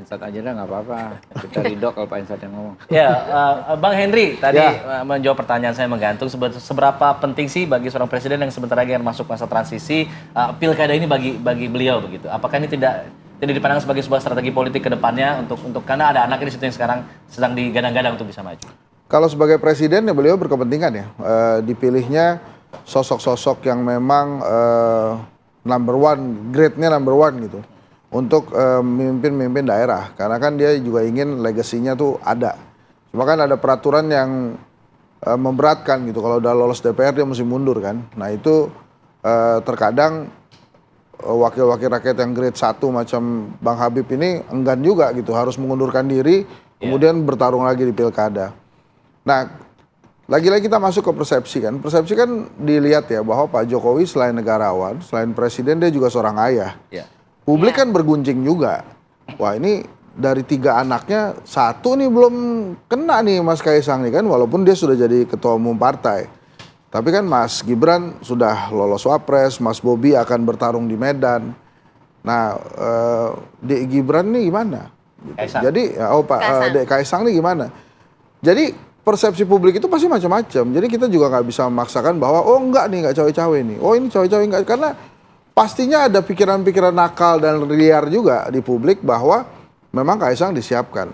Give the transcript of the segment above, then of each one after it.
Hensat aja dah nggak apa-apa. Kita ridho kalau Pak Hensat yang ngomong. Ya, Bang Henry tadi menjawab pertanyaan saya menggantung seberapa penting sih bagi seorang presiden yang sebentar lagi akan masuk masa transisi pilkada ini bagi beliau begitu. Apakah ini tidak dipandang sebagai sebuah strategi politik ke depannya untuk karena ada anak di situ yang sekarang sedang digadang-gadang untuk bisa maju. Kalau sebagai presiden ya beliau berkepentingan ya dipilihnya sosok-sosok yang memang number one, grade-nya number one gitu untuk memimpin daerah, karena kan dia juga ingin legasinya tuh ada. Cuma kan ada peraturan yang memberatkan gitu, kalau udah lolos DPR dia mesti mundur kan. Nah itu terkadang wakil-wakil rakyat yang grade 1 macam Bang Habib ini enggan juga gitu, harus mengundurkan diri kemudian bertarung lagi di pilkada. Nah lagi-lagi kita masuk ke persepsi kan. Persepsi kan dilihat ya bahwa Pak Jokowi selain negarawan, selain presiden dia juga seorang ayah. Publik kan berguncing juga. Wah ini dari 3 anaknya 1 nih belum kena nih Mas Kaisang nih kan, walaupun dia sudah jadi ketua umum partai. Tapi kan Mas Gibran sudah lolos wapres, Mas Bobi akan bertarung di Medan. Nah Dek Gibran nih gimana? Kaisang. Jadi Dek Kaisang nih gimana? Jadi persepsi publik itu pasti macam-macam. Jadi kita juga nggak bisa memaksakan bahwa oh enggak nih, nggak cawe-cawe nih. Oh ini cawe-cawe enggak, karena pastinya ada pikiran-pikiran nakal dan liar juga di publik bahwa memang Kaisang disiapkan.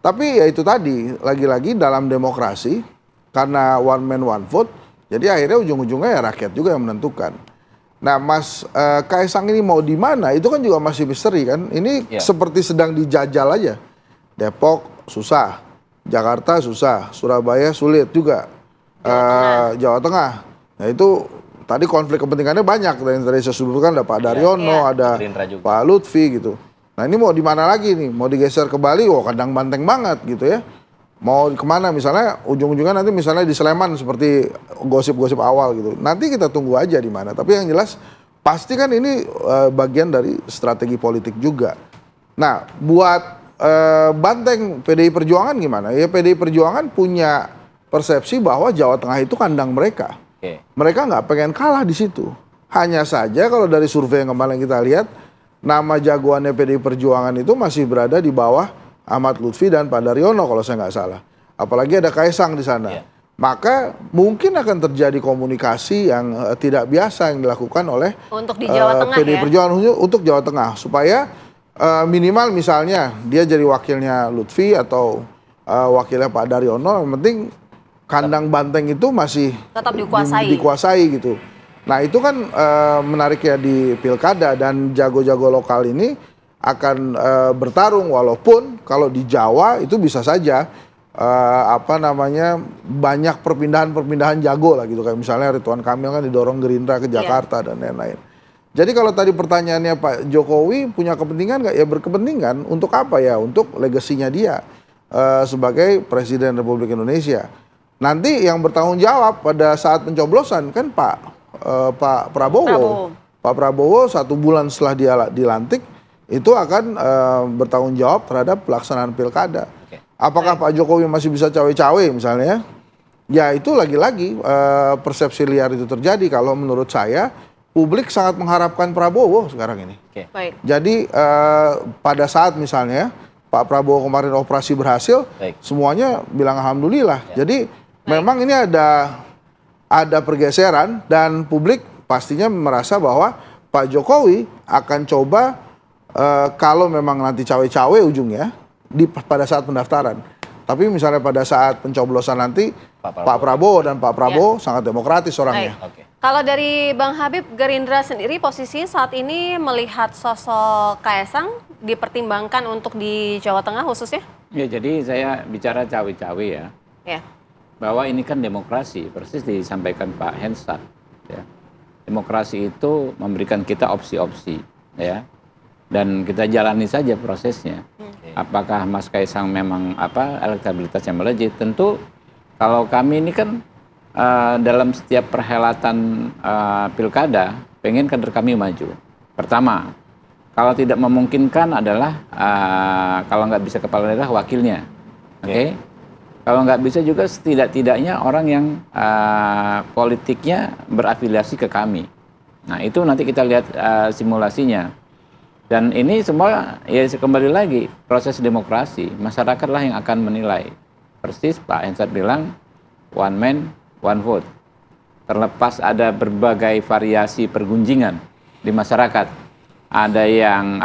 Tapi ya itu tadi, lagi-lagi dalam demokrasi karena one man one vote, jadi akhirnya ujung-ujungnya ya rakyat juga yang menentukan. Nah Mas Kaisang ini mau di mana itu kan juga masih misteri kan. Ini seperti sedang dijajal aja. Depok susah. Jakarta susah, Surabaya sulit juga, Jawa Tengah. Nah itu tadi konflik kepentingannya banyak. Tadi saya sebutkan ada Pak Daryono, ada Pak Lutfi gitu. Nah ini mau di mana lagi nih? Mau digeser ke Bali? Wah kandang banteng banget gitu ya. Mau kemana misalnya? Ujung-ujungnya nanti misalnya di Sleman seperti gosip-gosip awal gitu. Nanti kita tunggu aja di mana. Tapi yang jelas pasti kan ini bagian dari strategi politik juga. Nah buat banteng PDI Perjuangan gimana? Ya PDI Perjuangan punya persepsi bahwa Jawa Tengah itu kandang mereka. Mereka nggak pengen kalah di situ. Hanya saja kalau dari survei yang kemarin kita lihat, nama jagoannya PDI Perjuangan itu masih berada di bawah Ahmad Lutfi dan Pak Daryono kalau saya nggak salah. Apalagi ada Kaisang di sana. Maka mungkin akan terjadi komunikasi yang tidak biasa yang dilakukan oleh untuk di Jawa Tengah PDI Perjuangan untuk Jawa Tengah supaya minimal misalnya dia jadi wakilnya Lutfi atau wakilnya Pak Daryono, yang penting kandang banteng itu masih tetap dikuasai gitu. Nah itu kan menarik ya di pilkada, dan jago-jago lokal ini akan bertarung, walaupun kalau di Jawa itu bisa saja banyak perpindahan jago lah gitu, kayak misalnya Ridwan Kamil kan didorong Gerindra ke Jakarta dan lain-lain. Jadi kalau tadi pertanyaannya Pak Jokowi punya kepentingan nggak? Ya berkepentingan untuk apa ya? Untuk legasinya dia sebagai Presiden Republik Indonesia. Nanti yang bertanggung jawab pada saat pencoblosan kan Pak Prabowo. Pak Prabowo 1 bulan setelah dia dilantik itu akan bertanggung jawab terhadap pelaksanaan pilkada. Apakah Pak Jokowi masih bisa cawe-cawe misalnya? Ya itu lagi-lagi persepsi liar itu terjadi. Kalau menurut saya publik sangat mengharapkan Prabowo sekarang ini. Jadi pada saat misalnya Pak Prabowo kemarin operasi berhasil, semuanya bilang alhamdulillah. Jadi memang ini ada pergeseran, dan publik pastinya merasa bahwa Pak Jokowi akan coba kalau memang nanti cawe-cawe ujungnya pada saat pendaftaran. Tapi misalnya pada saat pencoblosan nanti Pak Prabowo dan Pak Prabowo sangat demokratis orangnya. Kalau dari Bang Habib, Gerindra sendiri posisi saat ini melihat sosok Kaisang dipertimbangkan untuk di Jawa Tengah khususnya? Ya jadi saya bicara cawe-cawe ya. Bahwa ini kan demokrasi, persis disampaikan Pak Hensat. Ya. Demokrasi itu memberikan kita opsi-opsi, ya. Dan kita jalani saja prosesnya. Apakah Mas Kaisang memang elektabilitasnya melejit? Tentu kalau kami ini kan dalam setiap perhelatan pilkada pengen kader kami maju. Pertama, kalau tidak memungkinkan adalah kalau nggak bisa kepala daerah wakilnya, oke? Kalau nggak bisa juga setidak-tidaknya orang yang politiknya berafiliasi ke kami. Nah itu nanti kita lihat simulasinya. Dan ini semua ya kembali lagi proses demokrasi, masyarakatlah yang akan menilai. Persis Pak Hensat bilang one man one vote. Terlepas ada berbagai variasi pergunjingan di masyarakat. Ada yang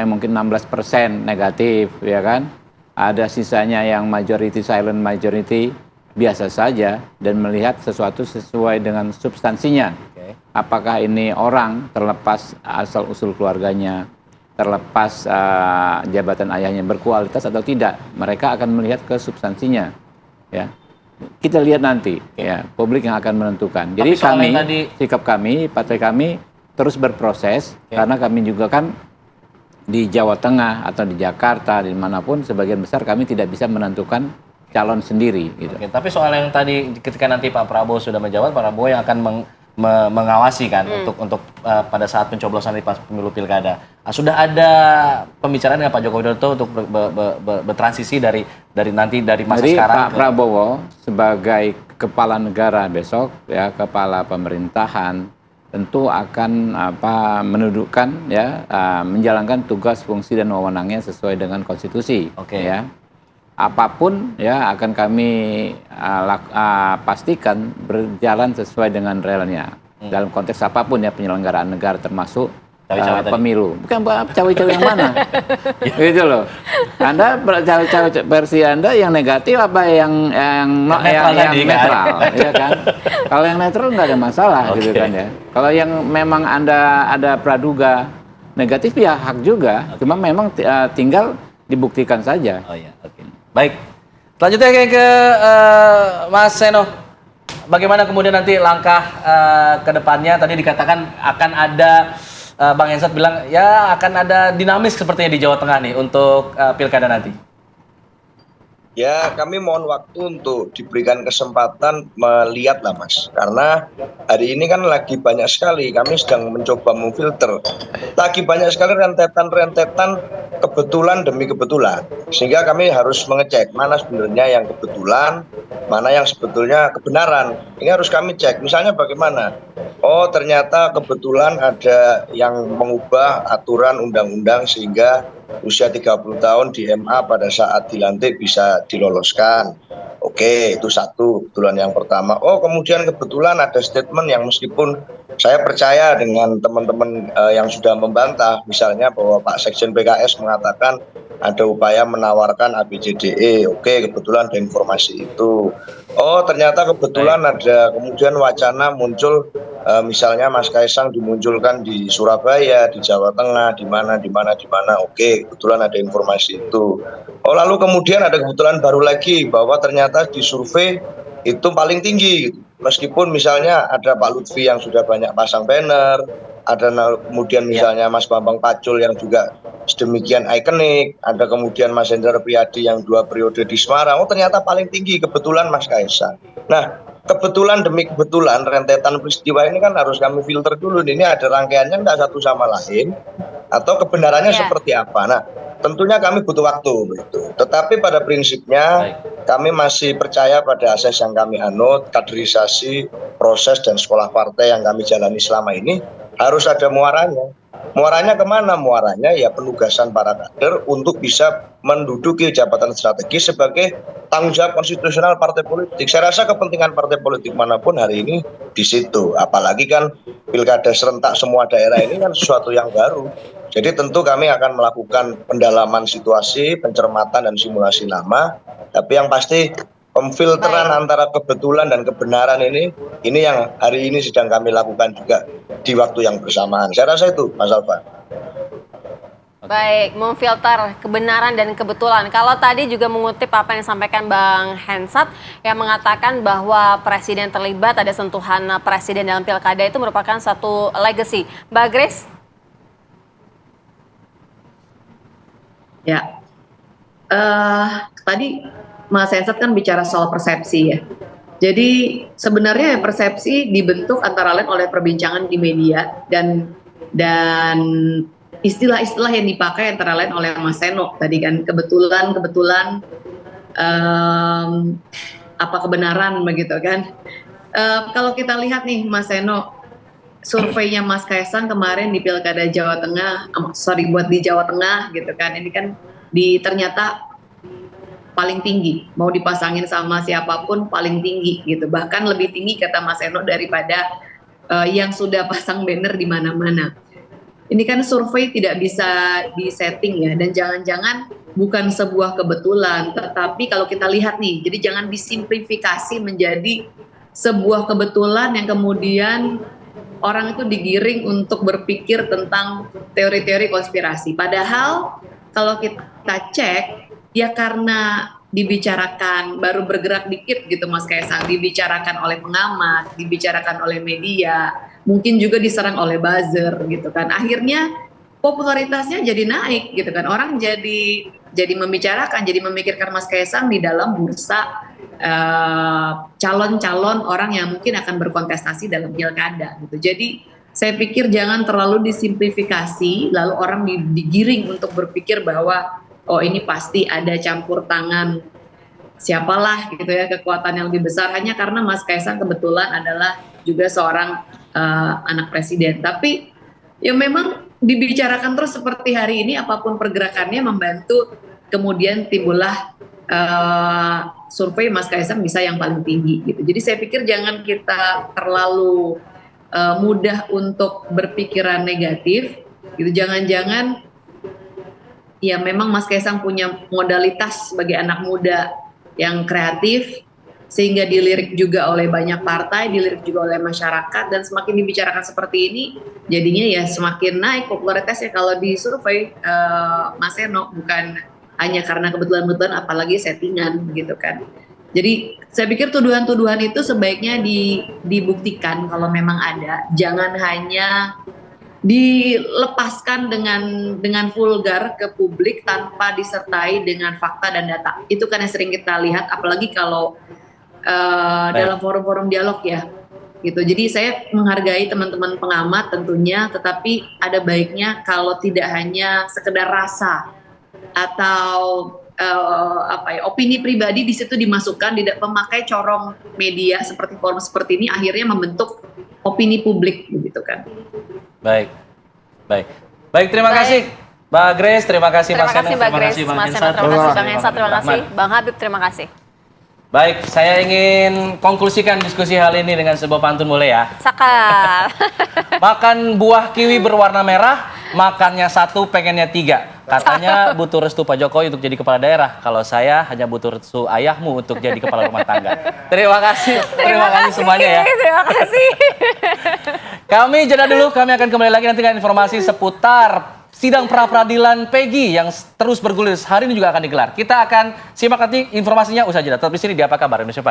mungkin 16% negatif, ya kan? Ada sisanya yang majority silent majority biasa saja dan melihat sesuatu sesuai dengan substansinya. Apakah ini orang terlepas asal usul keluarganya, terlepas jabatan ayahnya berkualitas atau tidak, mereka akan melihat ke substansinya, ya. Kita lihat nanti, ya, publik yang akan menentukan. Jadi sikap kami, partai kami terus berproses, karena kami juga kan di Jawa Tengah atau di Jakarta, di manapun sebagian besar kami tidak bisa menentukan calon sendiri. Gitu. Tapi soal yang tadi ketika nanti Pak Prabowo sudah menjawab, Pak Prabowo yang akan mengawasi kan untuk pada saat pencoblosan di pas pemilu pilkada. Sudah ada pembicaraan dengan Pak Joko Widodo untuk bertransisi dari masa Jadi sekarang. Pak Prabowo sebagai kepala negara besok, ya, kepala pemerintahan tentu akan menundukkan, ya, menjalankan tugas, fungsi dan wewenangnya sesuai dengan konstitusi. Ya. Apapun, ya, akan kami pastikan berjalan sesuai dengan realnya. Dalam konteks apapun, ya, penyelenggaraan negara termasuk pemilu. Bukan cawe-cawe yang mana? Gitu loh. Anda cawe-cawe versi Anda yang negatif apa yang netral, ya kan? Kalau yang netral nggak ada masalah, gitu kan, ya. Kalau yang memang Anda ada praduga negatif, ya hak juga. Cuma memang tinggal dibuktikan saja. Baik, selanjutnya ke Mas Seno. Bagaimana kemudian nanti langkah ke depannya? Tadi dikatakan akan ada, Bang Hensat bilang ya akan ada dinamis sepertinya di Jawa Tengah nih untuk pilkada nanti. Ya, kami mohon waktu untuk diberikan kesempatan melihat lah, Mas. Karena hari ini kan lagi banyak sekali, kami sedang mencoba memfilter. Lagi banyak sekali rentetan-rentetan kebetulan demi kebetulan. Sehingga kami harus mengecek mana sebenarnya yang kebetulan, mana yang sebetulnya kebenaran. Ini harus kami cek. Misalnya bagaimana? Oh, ternyata kebetulan ada yang mengubah aturan undang-undang sehingga usia 30 tahun di MA pada saat dilantik bisa diloloskan. Oke, itu satu kebetulan yang pertama. Oh, kemudian kebetulan ada statement yang meskipun saya percaya dengan teman-teman yang sudah membantah, misalnya bahwa Pak Sekjen PKS mengatakan ada upaya menawarkan ABCDE. Oke, kebetulan ada informasi itu. Oh, ternyata kebetulan ada kemudian wacana muncul, misalnya Mas Kaisang dimunculkan di Surabaya, di Jawa Tengah, di mana. Oke, kebetulan ada informasi itu. Oh, lalu kemudian ada kebetulan baru lagi bahwa ternyata di survei itu paling tinggi. Meskipun misalnya ada Pak Lutfi yang sudah banyak pasang banner, ada kemudian misalnya Mas Bambang Pacul yang juga sedemikian ikonik, ada kemudian Mas Hendrar Priyadi yang 2 periode di Semarang. Oh, ternyata paling tinggi kebetulan Mas Kaisang. Nah, kebetulan demi kebetulan rentetan peristiwa ini kan harus kami filter dulu. Ini ada rangkaiannya enggak satu sama lain atau kebenarannya seperti apa. Nah, tentunya kami butuh waktu begitu. Tetapi pada prinsipnya kami masih percaya pada asas yang kami anut, kaderisasi, proses dan sekolah partai yang kami jalani selama ini harus ada muaranya. Muaranya kemana? Muaranya ya penugasan para kader untuk bisa menduduki jabatan strategis sebagai tanggung jawab konstitusional partai politik. Saya rasa kepentingan partai politik manapun hari ini di situ. Apalagi kan pilkada serentak semua daerah ini kan sesuatu yang baru. Jadi tentu kami akan melakukan pendalaman situasi, pencermatan dan simulasi nama. Tapi yang pasti pemfilteran antara kebetulan dan kebenaran ini yang hari ini sedang kami lakukan juga di waktu yang bersamaan. Saya rasa itu, Mas Alfa. Baik, memfilter kebenaran dan kebetulan. Kalau tadi juga mengutip apa yang disampaikan Bang Hensat yang mengatakan bahwa presiden terlibat, ada sentuhan presiden dalam pilkada itu merupakan satu legacy. Mbak Grace? Ya, tadi Mas Hensat kan bicara soal persepsi ya. Jadi sebenarnya persepsi dibentuk antara lain oleh perbincangan di media dan istilah-istilah yang dipakai antara lain oleh Mas Seno tadi kan kebetulan apa kebenaran begitu kan. Kalau kita lihat nih Mas Seno, surveinya Mas Kaisang kemarin di Pilkada Jawa Tengah, buat di Jawa Tengah gitu kan, ini kan ternyata paling tinggi, mau dipasangin sama siapapun paling tinggi gitu, bahkan lebih tinggi kata Mas Eno daripada yang sudah pasang banner di mana-mana. Ini kan survei tidak bisa disetting ya, dan jangan-jangan bukan sebuah kebetulan, tetapi kalau kita lihat nih, jadi jangan disimplifikasi menjadi sebuah kebetulan yang kemudian orang itu digiring untuk berpikir tentang teori-teori konspirasi. Padahal kalau kita cek, ya karena dibicarakan, baru bergerak dikit gitu Mas Kaisang, dibicarakan oleh pengamat, dibicarakan oleh media, mungkin juga diserang oleh buzzer gitu kan. Akhirnya popularitasnya jadi naik gitu kan. Orang jadi membicarakan, jadi memikirkan Mas Kaisang di dalam bursa calon-calon orang yang mungkin akan berkontestasi dalam pilkada gitu. Jadi saya pikir jangan terlalu disimplifikasi, lalu orang digiring untuk berpikir bahwa oh ini pasti ada campur tangan siapalah gitu ya, kekuatan yang lebih besar hanya karena Mas Kaisang kebetulan adalah juga seorang anak presiden. Tapi ya memang dibicarakan terus seperti hari ini, apapun pergerakannya membantu kemudian timbullah survei Mas Kaisang bisa yang paling tinggi gitu. Jadi saya pikir jangan kita terlalu mudah untuk berpikiran negatif gitu. Jangan-jangan ya memang Mas Kaisang punya modalitas sebagai anak muda yang kreatif sehingga dilirik juga oleh banyak partai, dilirik juga oleh masyarakat, dan semakin dibicarakan seperti ini jadinya ya semakin naik popularitasnya kalau di survei Mas Eno, bukan hanya karena kebetulan-kebetulan apalagi settingan gitu kan. Jadi saya pikir tuduhan-tuduhan itu sebaiknya dibuktikan kalau memang ada, jangan hanya dilepaskan dengan vulgar ke publik tanpa disertai dengan fakta dan data. Itu kan yang sering kita lihat, apalagi kalau dalam forum-forum dialog ya gitu. Jadi saya menghargai teman-teman pengamat tentunya, tetapi ada baiknya kalau tidak hanya sekedar rasa atau opini pribadi di situ dimasukkan, tidak memakai corong media seperti forum seperti ini, akhirnya membentuk opini publik begitu kan. Baik, terima kasih Mbak Grace, terima kasih Mas Eno, terima kasih Bang Hensat, terima kasih Bang Habib, terima kasih. Baik, saya ingin konklusikan diskusi hal ini dengan sebuah pantun, boleh ya? Sakal. Makan buah kiwi berwarna merah, makannya satu, pengennya tiga. Katanya butuh restu Pak Jokowi untuk jadi kepala daerah. Kalau saya hanya butuh restu ayahmu untuk jadi kepala rumah tangga. Terima kasih semuanya ya. Terima kasih. Kami jeda dulu, kami akan kembali lagi nanti dengan informasi seputar sidang pra-peradilan Peggy yang terus bergulir hari ini juga akan digelar. Kita akan simak nanti informasinya usai jeda. Tetap di sini di Apa Kabar Indonesia.